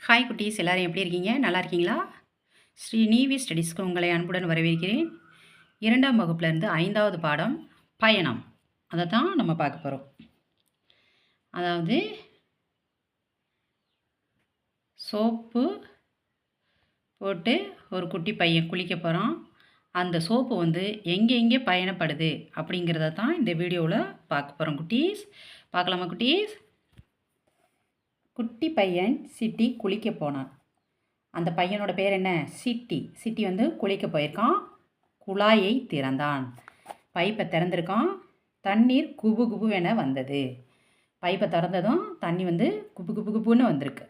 Hi குட்டீஸ், எல்லோரும் எப்படி இருக்கீங்க? நல்லா இருக்கீங்களா? ஸ்ரீ நீவி ஸ்டடீஸ்க்கு உங்களை அன்புடன் வரவேற்கிறேன். 2ஆம் வகுப்புலேருந்து 5வது பாடம் பயணம். அதை தான் நம்ம பார்க்க போகிறோம். அதாவது சோப்பு போட்டு ஒரு குட்டி பையன் குளிக்க போகிறான். அந்த சோப்பு வந்து எங்கே பயணப்படுது அப்படிங்கிறத தான் இந்த வீடியோவில் பார்க்க போகிறோம் குட்டீஸ். பார்க்கலாமா குட்டீஸ்? குட்டி பையன் சிட்டி குளிக்க போனான். அந்த பையனோட பேர் என்ன? சிட்டி. சிட்டி வந்து குளிக்க போயிருக்கான். குழாயை திறந்தான். பைப்பை திறந்திருக்கான். தண்ணீர் குபு குபுவென வந்தது. பைப்பை திறந்ததும் தண்ணி வந்து குபு குபு குபுன்னு வந்திருக்கு.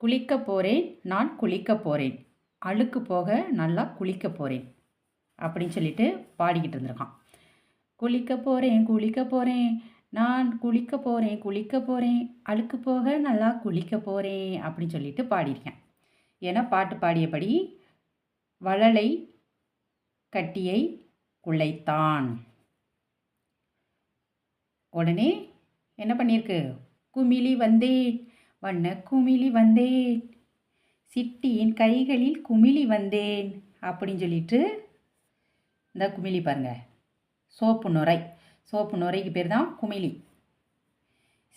குளிக்க போகிறேன், நான் குளிக்க போகிறேன், அழுக்கு போக நல்லா குளிக்க போகிறேன் அப்படின்னு சொல்லிட்டு பாடிக்கிட்டு இருந்திருக்கான். குளிக்க போகிறேன், குளிக்க போகிறேன், நான் குளிக்க போகிறேன், அழுக்கு போக நல்லா குளிக்க போகிறேன் அப்படின்னு சொல்லிட்டு பாடியிருக்கேன். ஏன்னா பாட்டு பாடியபடி வளலை கட்டியை குலைத்தான். உடனே என்ன பண்ணியிருக்கு? குமிழி வந்தேன், வண்ண குமிழி வந்தேன், சிட்டியின் கைகளில் குமிழி வந்தேன் அப்படின்னு சொல்லிட்டு இந்த குமிழி பாருங்கள், சோப்பு நுரை. சோப்பு நுரைக்கு பேர் தான் குமிழி.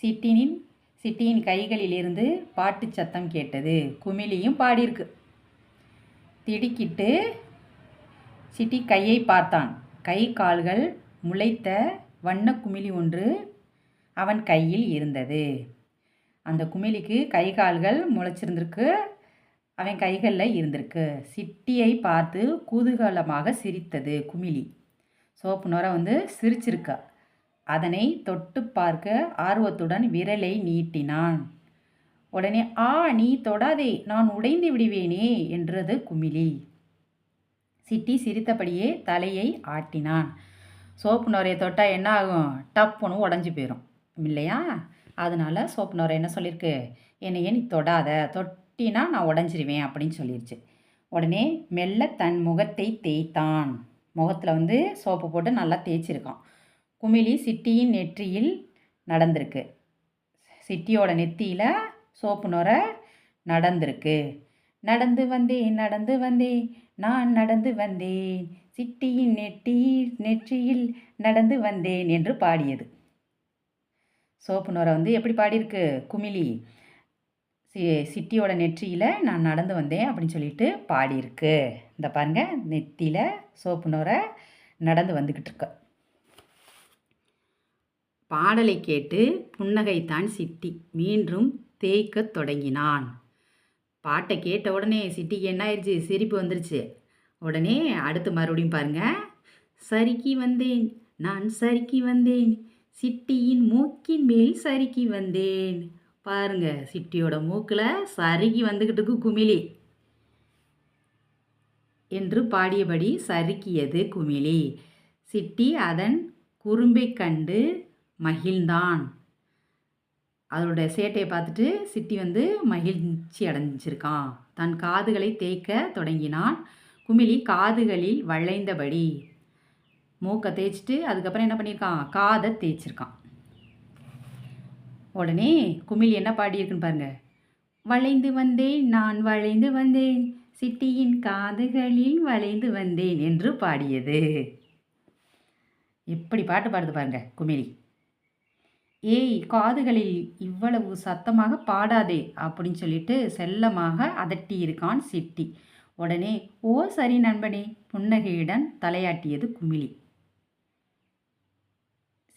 சிட்டியின் கைகளிலிருந்து பாட்டு சத்தம் கேட்டது. குமிழியும் பாடியிருக்கு. திடுக்கிட்டு சிட்டி கையை பார்த்தான். கை கால்கள் முளைத்த வண்ண குமிழி ஒன்று அவன் கையில் இருந்தது. அந்த குமிழிக்கு கை கால்கள் முளைச்சிருந்திருக்கு, அவன் கைகளில் இருந்திருக்கு. சிட்டியை பார்த்து குதூகலமாக சிரித்தது குமிழி. சோப்பு நுரை வந்து சிரிச்சிருக்கா. அதனை தொட்டு பார்க்க ஆர்வத்துடன் விரலை நீட்டினான். உடனே நீ தொடாதே, நான் உடைந்து விடுவேனே என்றது குமிழி. சிட்டி சிரித்தபடியே தலையை ஆட்டினான். சோப்பு நுரையை தொட்டால் என்ன ஆகும்? டப்புன்னு உடஞ்சி போயிடும் இல்லையா? அதனால் சோப்பு நுரை என்ன சொல்லியிருக்கு? என்னையே நீ தொடாத, தொட்டினா நான் உடஞ்சிருவேன் அப்படின்னு சொல்லிடுச்சு. உடனே மெல்ல தன் முகத்தை தேய்த்தான். முகத்தில் வந்து சோப்பு போட்டு நல்லா தேய்ச்சிருக்கான். குமிழி சிட்டியின் நெற்றியில் நடந்திருக்கு. சிட்டியோட நெத்தியில் சோப்பு நுரை நடந்திருக்கு. நடந்து வந்தேன், நான் நடந்து வந்தேன், சிட்டியின் நெற்றியில் நடந்து வந்தேன் என்று பாடியது. சோப்பு நுரை வந்து எப்படி பாடியிருக்கு? குமிழி சிட்டியோட நெற்றியில் நான் நடந்து வந்தேன் அப்படின்னு சொல்லிட்டு பாடியிருக்கு. இந்த பாருங்கள், நெத்தியில் சோப்பு நுரை நடந்து வந்துக்கிட்டு இருக்க. பாடலை கேட்டு புன்னகைத்தான் சிட்டி. மீண்டும் தேய்க்க தொடங்கினான். பாட்டை கேட்ட உடனே சிட்டிக்கு என்ன ஆயிடுச்சு? சிரிப்பு வந்துருச்சு. உடனே அடுத்து மறுபடியும் பாருங்கள். சறுக்கி வந்தேன், நான் சறுக்கி வந்தேன், சிட்டியின் மூக்கின் மேல் சறுக்கி வந்தேன். பாருங்க, சிட்டியோட மூக்கில் சறுக்கி வந்துக்கிட்டு குமிழி என்று பாடியபடி சறுக்கியது குமிழி. சிட்டி அதன் குறும்பை கண்டு மகிழ்ந்தான். அதோட சேட்டையை பார்த்துட்டு சிட்டி வந்து மகிழ்ச்சி அடைஞ்சிருக்கான். தன் காதுகளை தேய்க்க தொடங்கினான். குமிழி காதுகளில் வளைந்தபடி மூக்கை தேய்ச்சிட்டு அதுக்கப்புறம் என்ன பண்ணியிருக்கான்? காதை தேய்ச்சிருக்கான். உடனே குமிழி என்ன பாடியிருக்குன்னு பாருங்க. வளைந்து வந்தேன், நான் வளைந்து வந்தேன், சிட்டியின் காதுகளில் வளைந்து வந்தேன் என்று பாடியது. எப்படி பாட்டு பாடுது பாருங்க குமிழி. ஏய், காதுகளில் இவ்வளவு சத்தமாக பாடாதே அப்படின்னு சொல்லிட்டு செல்லமாக அதட்டி இருக்கான் சிட்டி. உடனே ஓ சரி நண்பனே, புன்னகையுடன் தலையாட்டியது குமிழி.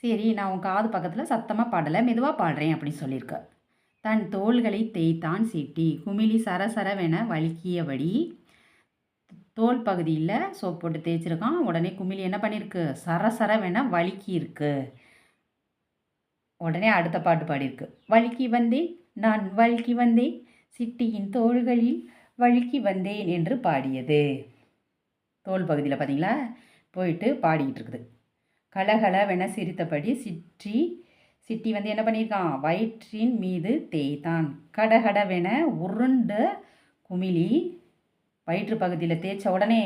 சரி, நான் உன் காது பக்கத்தில் சத்தமாக பாடலை, மெதுவாக பாடுறேன் அப்படின்னு சொல்லியிருக்க. தன் தோள்களை தேய்த்தான் சிட்டி. குமிழி சரசரவென வலிக்கியபடி தோல் பகுதியில் சோப் போட்டு தேய்ச்சிருக்கான். உடனே குமிழி என்ன பண்ணியிருக்கு? சரசரவென வலிக்கி இருக்கு. உடனே அடுத்த பாட்டு பாடியிருக்கு. வலிக்கி வந்தேன், நான் வலிக்கி வந்தேன், சிட்டியின் தோள்களில் வலிக்கி வந்தேன் என்று பாடியது. தோல் பகுதியில் பார்த்தீங்களா போயிட்டு பாடிக்கிட்டு இருக்குது. கலகலவென சிரித்தபடி சிட்டி வந்து என்ன பண்ணியிருக்கான்? வயிற்றின் மீது தேய்த்தான். கடகடவென உருண்ட குமிழி வயிற்று பகுதியில் தேய்ச்ச உடனே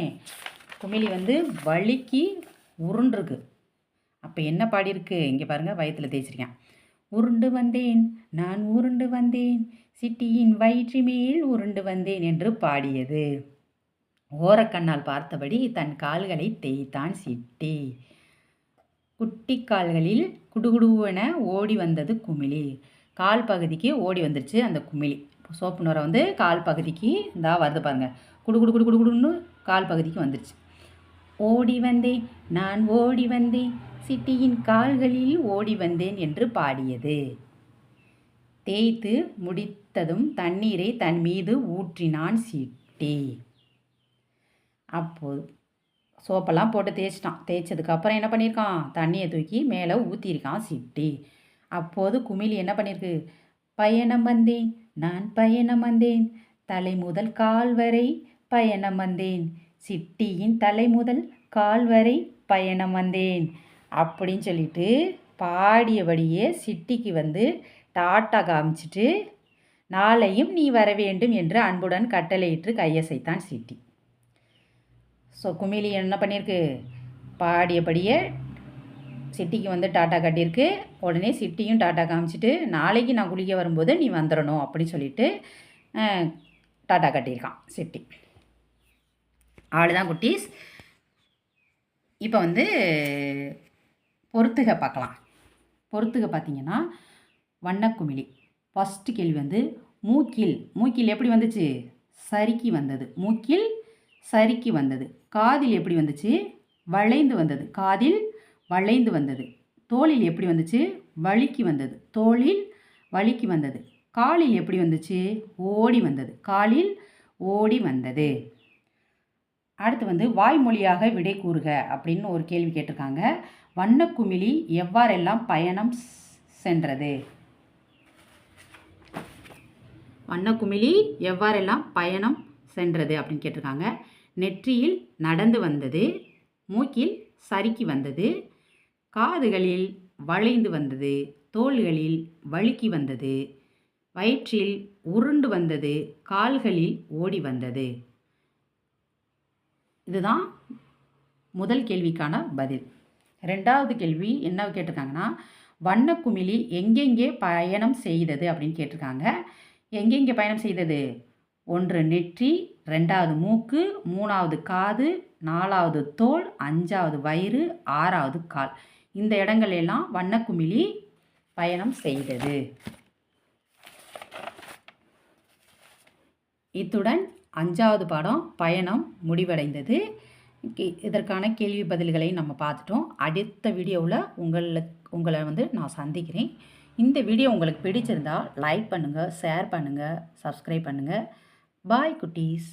குமிழி வந்து வலிக்கு உருண்டுருக்கு. அப்போ என்ன பாடியிருக்கு? இங்கே பாருங்கள், வயிற்றில் தேய்ச்சிருக்கேன். உருண்டு வந்தேன், நான் உருண்டு வந்தேன், சிட்டியின் வயிற்று மேல் உருண்டு வந்தேன் என்று பாடியது. ஓரக்கண்ணால் பார்த்தபடி தன் கால்களை தேய்த்தான் சிட்டி. குட்டி கால்களில் குடுகுடுவென ஓடி வந்தது குமிழி. கால் பகுதிக்கு ஓடி வந்துருச்சு அந்த குமிழி. சோப்பு நுரை வந்து கால் பகுதிக்கு இந்தா வருது பாருங்க. குடு குடு குடு குடுன்னு கால் பகுதிக்கு வந்துருச்சு. ஓடி வந்தேன், நான் ஓடி வந்தேன், சிட்டியின் கால்களில் ஓடி வந்தேன் என்று பாடியது. தேய்த்து முடித்ததும் தண்ணீரை தன் மீது ஊற்றினான் சிட்டி. அப்போது சோப்பெல்லாம் போட்டு தேய்ச்சிட்டான். தேய்ச்சதுக்கப்புறம் என்ன பண்ணியிருக்கான், தண்ணியை தூக்கி மேலே ஊற்றிருக்கான் சிட்டி. அப்போது குமிழி என்ன பண்ணியிருக்கு, பயணம் வந்தேன், நான் பயணம் வந்தேன், தலை முதல் கால் வரை பயணம் வந்தேன், சிட்டியின் தலை முதல் கால் வரை பயணம் வந்தேன் அப்படின்னு சொல்லிட்டு பாடியபடியே சிட்டிக்கு வந்து டாட்டா காமிச்சிட்டு நாளையும் நீ வர வேண்டும் என்று அன்புடன் கட்டளையிட்டு கையசைத்தான் சிட்டி. ஸோ குமிழி என்ன பண்ணியிருக்கு, பாடியபடியே சிட்டிக்கு வந்து டாட்டா கட்டியிருக்கு. உடனே சிட்டியும் டாட்டா காமிச்சிட்டு நாளைக்கு நான் குளிக்க வரும்போது நீ வந்துடணும் அப்படின்னு சொல்லிட்டு டாட்டா கட்டியிருக்கான் சிட்டி. அவ்வளோதான் குட்டீஸ். இப்போ வந்து பொறுத்துக பார்க்கலாம். பொறுத்துக பார்த்தீங்கன்னா வண்ணக்குமிழி. ஃபஸ்ட்டு கேள்வி வந்து மூக்கில். மூக்கில் எப்படி வந்துச்சு, சறுக்கி வந்தது. மூக்கில் சறுக்கி வந்தது. காதில் எப்படி வந்துச்சு, வளைந்து வந்தது. காதில் வளைந்து வந்தது. தோளில் எப்படி வந்துச்சு, வழுக்கி வந்தது. தோளில் வழுக்கி வந்தது. காலில் எப்படி வந்துச்சு, ஓடி வந்தது. காலில் ஓடி வந்தது. அடுத்து வந்து வாய்மொழியாக விடை கூறுக அப்படின்னு ஒரு கேள்வி கேட்டிருக்காங்க. வண்ணக்குமிழி எவ்வாறெல்லாம் பயணம் சென்றது? வண்ணக்குமிழி எவ்வாறெல்லாம் பயணம் சென்றது அப்படின்னு கேட்டிருக்காங்க. நெற்றியில் நடந்து வந்தது, மூக்கில் சறுக்கி வந்தது, காதுகளில் வளைந்து வந்தது, தோள்களில் வழுக்கி வந்தது, வயிற்றில் உருண்டு வந்தது, கால்களில் ஓடி வந்தது. இதுதான் முதல் கேள்விக்கான பதில். ரெண்டாவது கேள்வி என்ன கேட்டிருக்காங்கன்னா, வண்ணக்குமிழி எங்கெங்கே பயணம் செய்தது அப்படின்னு கேட்டிருக்காங்க. எங்கெங்கே பயணம் செய்தது? 1 நெற்றி, 2வது மூக்கு, 3வது காது, 4வது தோல், 5வது வயிறு, 6வது கால். இந்த இடங்களெல்லாம் வண்ணக்குமிழி பயணம் செய்தது. இத்துடன் 5வது பாடம் பயணம் முடிவடைந்தது. இதற்கான கேள்வி பதில்களை நம்ம பார்த்துட்டோம். அடுத்த வீடியோவில் உங்களை வந்து நான் சந்திக்கிறேன். இந்த வீடியோ உங்களுக்கு பிடிச்சிருந்தால் லைக் பண்ணுங்கள், ஷேர் பண்ணுங்கள், சப்ஸ்கிரைப் பண்ணுங்கள். பாய் குட்டீஸ்.